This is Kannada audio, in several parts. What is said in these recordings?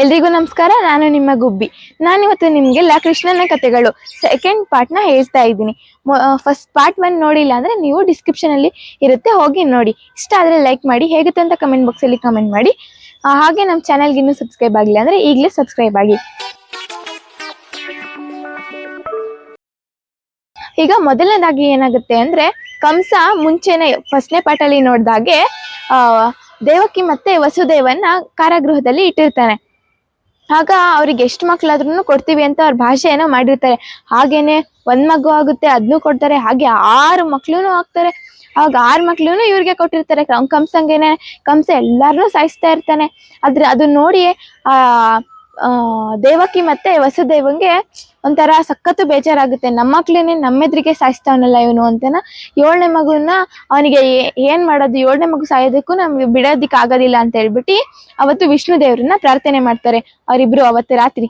ಎಲ್ರಿಗೂ ನಮಸ್ಕಾರ. ನಾನು ನಿಮ್ಮ ಗುಬ್ಬಿ. ನಾನಿವತ್ತು ನಿಮಗೆಲ್ಲ ಕೃಷ್ಣನ ಕಥೆಗಳು ಸೆಕೆಂಡ್ ಪಾರ್ಟ್ನ ಹೇಳ್ತಾ ಇದ್ದೀನಿ. ಫಸ್ಟ್ ಪಾರ್ಟ್ 1 ನೋಡಿಲ್ಲ ಅಂದರೆ ನೀವು ಡಿಸ್ಕ್ರಿಪ್ಷನಲ್ಲಿ ಇರುತ್ತೆ, ಹೋಗಿ ನೋಡಿ. ಇಷ್ಟ ಆದರೆ ಲೈಕ್ ಮಾಡಿ, ಹೇಗುತ್ತೆ ಅಂತ ಕಮೆಂಟ್ ಬಾಕ್ಸಲ್ಲಿ ಕಮೆಂಟ್ ಮಾಡಿ. ಹಾಗೆ ನಮ್ಮ ಚಾನಲ್ಗೆ ಇನ್ನೂ ಸಬ್ಸ್ಕ್ರೈಬ್ ಆಗಿಲ್ಲ ಅಂದರೆ ಈಗಲೇ ಸಬ್ಸ್ಕ್ರೈಬ್ ಆಗಿ. ಈಗ ಮೊದಲನೇದಾಗಿ ಏನಾಗುತ್ತೆ ಅಂದರೆ, ಕಂಸ ಮುಂಚೆನೆ ಫಸ್ಟ್ನೇ ಪಾರ್ಟಲ್ಲಿ ನೋಡಿದಾಗೆ ದೇವಕಿ ಮತ್ತೆ ವಸುದೇವನ್ನ ಕಾರಾಗೃಹದಲ್ಲಿ ಇಟ್ಟಿರ್ತಾನೆ. ಆಗ ಅವ್ರಿಗೆ ಎಷ್ಟು ಮಕ್ಳಾದ್ರೂ ಕೊಡ್ತೀವಿ ಅಂತ ಅವ್ರ ಭಾಷೆ ಏನೋ ಮಾಡಿರ್ತಾರೆ. ಹಾಗೇನೆ ಒಂದ್ ಮಗು ಆಗುತ್ತೆ, ಅದನ್ನು ಕೊಡ್ತಾರೆ. ಹಾಗೆ 6 ಮಕ್ಳು ಆಗ್ತಾರೆ. ಆಗ 6 ಮಕ್ಳು ಇವ್ರಿಗೆ ಕೊಟ್ಟಿರ್ತಾರೆ. ಕಂಸಂಗೇನೆ ಕಂಸ ಎಲ್ಲಾರನ್ನೂ ಸಾಯಿಸ್ತಾ ಇರ್ತಾನೆ. ಆದ್ರೆ ಅದನ್ನ ನೋಡಿ ದೇವಕಿ ಮತ್ತೆ ವಸುದೇವಂಗೆ ಒಂಥರ ಸಖತ್ತು ಬೇಜಾರಾಗುತ್ತೆ. ನಮ್ಮ ಮಕ್ಳೇನೆ ನಮ್ಮೆದ್ರಿಗೆ ಸಾಯಿಸ್ತಾವನಲ್ಲ ಇವನು ಅಂತನ. 7ನೇ ಮಗುನ ಅವನಿಗೆ ಏನ್ ಮಾಡೋದು, 7ನೇ ಮಗು ಸಾಯೋದಕ್ಕೂ ನಮ್ಗೆ ಬಿಡೋದಿಕ್ ಆಗೋದಿಲ್ಲ ಅಂತ ಹೇಳ್ಬಿಟ್ಟು ಅವತ್ತು ವಿಷ್ಣು ದೇವ್ರನ್ನ ಪ್ರಾರ್ಥನೆ ಮಾಡ್ತಾರೆ ಅವರಿಬ್ರು ಅವತ್ತು ರಾತ್ರಿ.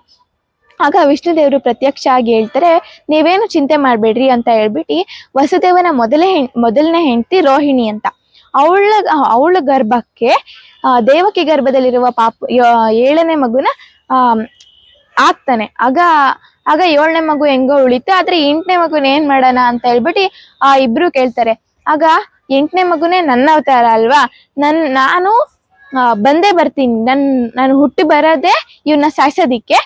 ಆಗ ವಿಷ್ಣು ದೇವರು ಪ್ರತ್ಯಕ್ಷ ಆಗಿ ಹೇಳ್ತಾರೆ, ನೀವೇನು ಚಿಂತೆ ಮಾಡಬೇಡ್ರಿ ಅಂತ ಹೇಳ್ಬಿಟ್ಟು ವಸುದೇವನ ಮೊದಲನೇ ಹೆಂಡತಿ ರೋಹಿಣಿ ಅಂತ ಅವಳ ಗರ್ಭಕ್ಕೆ ದೇವಕಿ ಗರ್ಭದಲ್ಲಿರುವ 7ನೇ ಮಗುನ ಆಗ್ತಾನೆ. ಆಗ 7ನೇ ಮಗು ಹೆಂಗೋ ಉಳಿತು. ಆದ್ರೆ 8ನೇ ಮಗುನ ಏನ್ ಮಾಡೋಣ ಅಂತ ಹೇಳ್ಬಿಟ್ಟು ಇಬ್ರು ಕೇಳ್ತಾರೆ. ಆಗ 8ನೇ ಮಗುನೇ ನನ್ನ ಅವತಾರ ಅಲ್ವಾ, ನಾನು ಬಂದೇ ಬರ್ತೀನಿ. ನಾನು ಹುಟ್ಟಿ ಬರೋದೇ ಇವನ್ನ ಸಾಯಿಸೋದಿಕ್ಕೆ.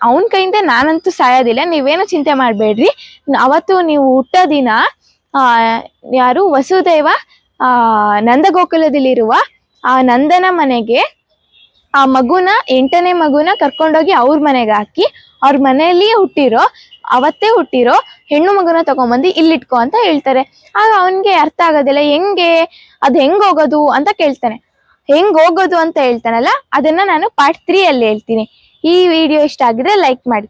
ಅವನ ಕೈಯಿಂದ ನಾನಂತೂ ಸಾಯೋದಿಲ್ಲ, ನೀವೇನು ಚಿಂತೆ ಮಾಡಬೇಡ್ರಿ. ಅವತ್ತು ನೀವು ಹುಟ್ಟೋ ದಿನ ಯಾರು ವಸುದೇವ ನಂದಗೋಕುಲದಲ್ಲಿರುವ ಆ ನಂದನ ಮನೆಗೆ ಆ ಮಗುನ 8ನೇ ಮಗುನ ಕರ್ಕೊಂಡೋಗಿ ಅವ್ರ ಮನೆಗೆ ಹಾಕಿ, ಅವ್ರ ಮನೆಯಲ್ಲಿ ಅವತ್ತೇ ಹುಟ್ಟಿರೋ ಹೆಣ್ಣು ಮಗುನ ತಗೊಂಬಂದು ಇಲ್ಲಿಟ್ಕೊ ಅಂತ ಹೇಳ್ತಾರೆ. ಆಗ ಅವನ್ಗೆ ಅರ್ಥ ಆಗೋದಿಲ್ಲ, ಹೆಂಗ್ ಹೋಗೋದು ಅಂತ ಕೇಳ್ತಾನೆ. ಹೆಂಗ್ ಹೋಗೋದು ಅಂತ ಹೇಳ್ತಾನಲ್ಲ, ಅದನ್ನ ನಾನು ಪಾರ್ಟ್ 3 ಅಲ್ಲಿ ಹೇಳ್ತೀನಿ. ಈ ವಿಡಿಯೋ ಇಷ್ಟ ಆಗಿದ್ರೆ ಲೈಕ್ ಮಾಡಿ.